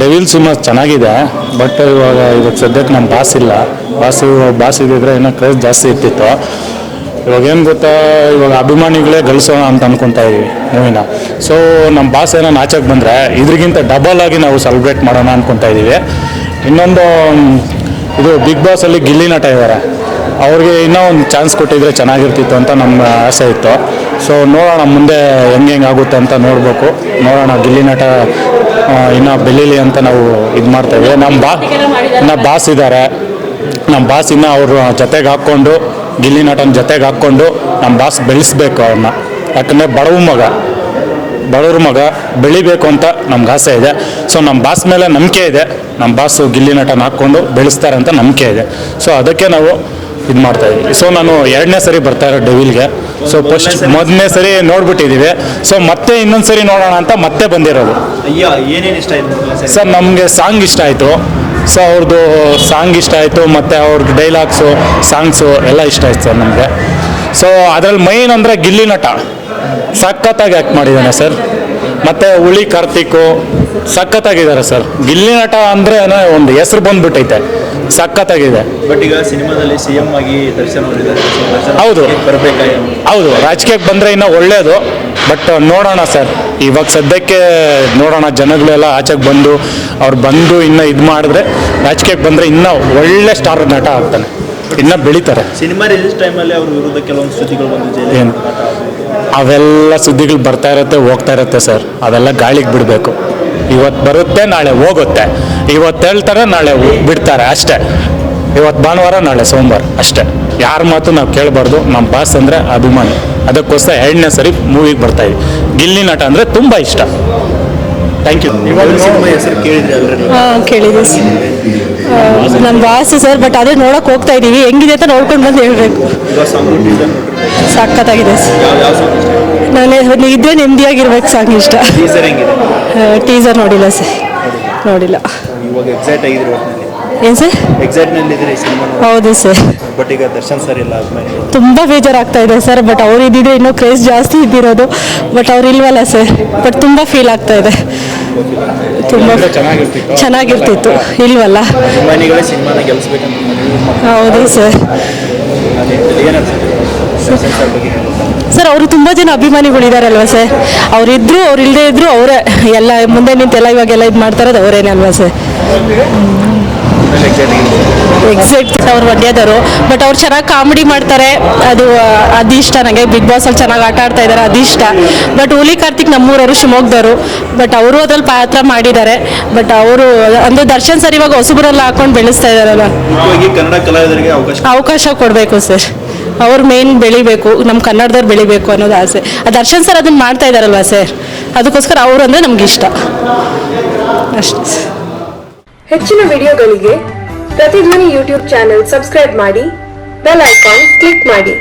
Devil cinema ಚೆನ್ನಾಗಿದೆ. But ಇವಾಗ ಸದ್ಯಕ್ಕೆ ನಮ್ಮ ಬಾಸ್ ಇಲ್ಲ. ಬಾಸ್ ಇದ್ದಿದ್ರೆ ಇನ್ನೂ ಕ್ರೇಜ್ ಜಾಸ್ತಿ ಇರ್ತಿತ್ತು. ಇವಾಗ ಏನು ಗೊತ್ತಾ, ಇವಾಗ ಅಭಿಮಾನಿಗಳೇ ಗಳಿಸೋಣ ಅಂತ ಅನ್ಕೊತಾ ಇದೀವಿ ಮೂವಿನ. ಸೊ ನಮ್ಮ ಬಾಸ್ ಏನೋ ಆಚೆಗೆ ಬಂದರೆ ಇದ್ರಿಗಿಂತ ಡಬಲ್ ಆಗಿ ನಾವು ಸೆಲೆಬ್ರೇಟ್ ಮಾಡೋಣ ಅನ್ಕೊತಾ ಇದ್ದೀವಿ. ಇನ್ನೊಂದು ಇದು ಬಿಗ್ ಬಾಸಲ್ಲಿ ಗಿಲ್ಲಿ ನಟ ಇದ್ದಾರೆ, ಅವ್ರಿಗೆ ಇನ್ನೂ ಒಂದು ಚಾನ್ಸ್ ಕೊಟ್ಟಿದ್ರೆ ಚೆನ್ನಾಗಿರ್ತಿತ್ತು ಅಂತ ನಮ್ಮ ಆಸೆ ಇತ್ತು. ಸೊ ನೋಡೋಣ ಮುಂದೆ ಹೆಂಗೆ ಆಗುತ್ತೆ ಅಂತ ನೋಡಬೇಕು. ನೋಡೋಣ ಗಿಲ್ಲಿ ನಟ ಇನ್ನೂ ಬೆಳೀಲಿ ಅಂತ ನಾವು ಇದು ಮಾಡ್ತಾಯಿದ್ದೀವಿ. ಇನ್ನು ಬಾಸ್ ಇದ್ದಾರೆ, ನಮ್ಮ ಬಾಸ್ ಇನ್ನೂ ಅವ್ರ ಜೊತೆಗೆ ಹಾಕ್ಕೊಂಡು ಗಿಲ್ಲಿ ನಟನ ಜೊತೆಗೆ ಹಾಕ್ಕೊಂಡು ನಮ್ಮ ಬಾಸ್ ಬೆಳೆಸ್ಬೇಕು ಅವ್ರನ್ನ. ಯಾಕಂದರೆ ಬಡವ್ರ ಮಗ ಬೆಳಿಬೇಕು ಅಂತ ನಮ್ಗೆ ಆಸೆ ಇದೆ. ಸೊ ನಮ್ಮ ಬಾಸ್ ಮೇಲೆ ನಂಬಿಕೆ ಇದೆ. ನಮ್ಮ ಬಾಸು ಗಿಲ್ಲಿ ನಟನ ಹಾಕ್ಕೊಂಡು ಬೆಳೆಸ್ತಾರೆ ಅಂತ ನಂಬಿಕೆ ಇದೆ. ಸೊ ಅದಕ್ಕೆ ನಾವು ಇದು ಮಾಡ್ತಾಯಿದ್ದೀವಿ. ಸೊ ನಾನು 2ನೇ ಸರಿ ಬರ್ತಾ ಇರೋ ಡೆವಿಲ್ಗೆ. ಸೊ ಫಸ್ಟ್ ಮೊದಲನೇ ಸರಿ ನೋಡ್ಬಿಟ್ಟಿದ್ದೀವಿ. ಸೊ ಮತ್ತೆ ಇನ್ನೊಂದು ಸರಿ ನೋಡೋಣ ಅಂತ ಮತ್ತೆ ಬಂದಿರೋದು. ಸರ್ ನಮಗೆ ಸಾಂಗ್ ಇಷ್ಟ ಆಯಿತು. ಸೊ ಅವ್ರದ್ದು ಸಾಂಗ್ ಇಷ್ಟ ಆಯಿತು, ಮತ್ತು ಅವ್ರದ್ದು ಡೈಲಾಗ್ಸು ಸಾಂಗ್ಸು ಎಲ್ಲ ಇಷ್ಟ ಆಯ್ತು ಸರ್ ನಮಗೆ. ಸೊ ಅದರಲ್ಲಿ ಮೈನ್ ಅಂದರೆ ಗಿಲ್ಲಿ ನಟ ಸಖತ್ತಾಗಿ ಆ್ಯಕ್ಟ್ ಮಾಡಿದ್ದಾನೆ ಸರ್. ಮತ್ತು ಹುಳಿ ಕಾರ್ತಿಕ್ಕು ಸಖತ್ತಾಗಿದ್ದಾರೆ ಸರ್. ಗಿಲ್ಲಿ ನಟ ಅಂದರೆ ಒಂದು ಹೆಸರು ಬಂದ್ಬಿಟ್ಟೈತೆ, ಸಖತ್ತಾಗಿದೆ. ಬಟ್ ಈಗ ಸಿನಿಮಾದಲ್ಲಿ CM ಆಗಿ ದರ್ಶನ್ ಹೌದು ರಾಜಕೀಯಕ್ಕೆ ಬಂದರೆ ಇನ್ನೂ ಒಳ್ಳೆಯದು. ಬಟ್ ನೋಡೋಣ ಸರ್, ಇವಾಗ ಸದ್ಯಕ್ಕೆ ನೋಡೋಣ. ಜನಗಳೆಲ್ಲ ಆಚೆಗೆ ಬಂದು ಇನ್ನೂ ಇದು ಮಾಡಿದ್ರೆ, ರಾಜಕೀಯಕ್ಕೆ ಬಂದರೆ ಇನ್ನೂ ಒಳ್ಳೆ ಸ್ಟಾರ್ ನಟ ಆಗ್ತಾನೆ, ಇನ್ನೂ ಬೆಳೀತಾರೆ. ಸಿನಿಮಾ ರಿಲೀಸ್ ಟೈಮಲ್ಲಿ ಅವ್ರ ವಿರುದ್ಧ ಕೆಲವೊಂದು ಸುದ್ದಿಗಳು ಬಂದು ಅವೆಲ್ಲ ಸುದ್ದಿಗಳು ಬರ್ತಾ ಇರುತ್ತೆ, ಹೋಗ್ತಾ ಇರುತ್ತೆ ಸರ್. ಅದೆಲ್ಲ ಗಾಳಿಗೆ ಬಿಡಬೇಕು. ಇವತ್ತು ಬರುತ್ತೆ, ನಾಳೆ ಹೋಗುತ್ತೆ. ಇವತ್ತು ಹೇಳ್ತಾರೆ, ನಾಳೆ ಬಿಡ್ತಾರೆ ಅಷ್ಟೇ. ಇವತ್ತು ಭಾನುವಾರ, ನಾಳೆ ಸೋಮವಾರ ಅಷ್ಟೇ. ಯಾರ ಮಾತು ನಾವು ಕೇಳಬಾರ್ದು. ನಮ್ಮ ಬಾಸ್ ಅಂದರೆ ಅಭಿಮಾನಿ, ಅದಕ್ಕೋಸ್ಕರ 2ನೇ ಸರಿ ಮೂವಿಗೆ ಬರ್ತಾಯಿದ್ವಿ. ಗಿಲ್ಲಿ ನಟ ಅಂದರೆ ತುಂಬ ಇಷ್ಟ. Thank you. ಹೆಸರು ಕೇಳಿದ್ರಿ? ಕೇಳಿದ್ವಿ ನಮ್ಮ ಬಾಸ್ ಸರ್. ಬಟ್ ಅದೇ ನೋಡೋಕೆ ಹೋಗ್ತಾ ಇದ್ದೀವಿ, ಹೆಂಗಿದೆ ಅಂತ ನೋಡ್ಕೊಂಡು ಬಂದು ಹೇಳಬೇಕು. ಸಖತ್ತಾಗಿದೆ ನಾನು ಇದ್ರೆ ನೆಮ್ಮದಿಯಾಗಿರ್ಬೇಕು ಸಾಂಗ್ ಇಷ್ಟ. ಟೀಸರ್ ನೋಡಿಲ್ಲ ಸರ್, ನೋಡಿಲ್ಲ. ಏನು ಸರ್? ಹೌದು ಸರ್. ಬಟ್ ಈಗ ದರ್ಶನ್ ಸರ್ ಇಲ್ಲ, ತುಂಬ ಬೇಜಾರಾಗ್ತಾ ಇದೆ ಸರ್. ಬಟ್ ಅವ್ರು ಇದ್ದಿದ್ರೆ ಇನ್ನೂ ಕ್ರೇಜ್ ಜಾಸ್ತಿ ಇದ್ದಿರೋದು. ಬಟ್ ಅವ್ರು ಇಲ್ವಲ್ಲ ಸರ್. ಬಟ್ ತುಂಬ ಫೀಲ್ ಆಗ್ತಾ ಇದೆ. ತುಂಬ ಚೆನ್ನಾಗಿರ್ತಿತ್ತು, ಇಲ್ವಲ್ಲ. ಹೌದು ಸರ್. ಸರ್ ಅವರು ತುಂಬ ಜನ ಅಭಿಮಾನಿಗಳಿದಾರಲ್ವ ಸರ್. ಅವರಿದ್ರು ಅವ್ರು ಇಲ್ಲದೇ ಇದ್ರು ಅವರೇ ಎಲ್ಲ ಮುಂದೆ ನಿಂತೆಲ್ಲ ಇವಾಗೆಲ್ಲ ಇದು ಮಾಡ್ತಾ ಇರೋದು ಅವರೇನೆ ಅಲ್ವಾ ಸರ್. ಎಕ್ಸಾಕ್ಟ್ ಅವ್ರು ಮಂಡ್ಯದವರು. ಬಟ್ ಅವ್ರು ಚೆನ್ನಾಗಿ ಕಾಮಿಡಿ ಮಾಡ್ತಾರೆ, ಅದು ಇಷ್ಟ ನನಗೆ. ಬಿಗ್ ಬಾಸಲ್ಲಿ ಚೆನ್ನಾಗಿ ಆಟ ಆಡ್ತಾ ಇದ್ದಾರೆ, ಅದು ಇಷ್ಟ. ಬಟ್ ಹುಲಿ ಕಾರ್ತಿಕ್ ನಮ್ಮೂರವರು, ಶಿವಮೊಗ್ಗದವರು. ಬಟ್ ಅವರು ಅದ್ರಲ್ಲಿ ಪಾತ್ರ ಮಾಡಿದ್ದಾರೆ. ಬಟ್ ಅವರು ಅಂದರೆ ದರ್ಶನ್ ಸರ್ ಇವಾಗ ಹೊಸಬರೆಲ್ಲ ಹಾಕೊಂಡು ಬೆಳೆಸ್ತಾ ಇದ್ದಾರಲ್ಲ, ಕನ್ನಡ ಕಲಾವಿದರಿಗೆ ಅವಕಾಶ ಕೊಡಬೇಕು ಸರ್. ಅವ್ರು ಮೇನ್ ಬೆಳಿಬೇಕು, ನಮ್ಮ ಕನ್ನಡದವ್ರು ಬೆಳಿಬೇಕು ಅನ್ನೋದು ಆಸೆ. ದರ್ಶನ್ ಸರ್ ಅದನ್ನು ಮಾಡ್ತಾ ಇದ್ದಾರಲ್ವ ಸರ್, ಅದಕ್ಕೋಸ್ಕರ ಅವರು ಅಂದರೆ ನಮ್ಗೆ ಇಷ್ಟ ಅಷ್ಟೇ. ಹೆಚ್ಚಿನ ವಿಡಿಯೋಗಳಿಗೆ ಪ್ರತಿಧ್ವನಿ ಯೂಟ್ಯೂಬ್ ಚಾನೆಲ್ ಸಬ್ಸ್ಕ್ರೈಬ್ ಮಾಡಿ, ಬೆಲ್ ಐಕಾನ್ ಕ್ಲಿಕ್ ಮಾಡಿ.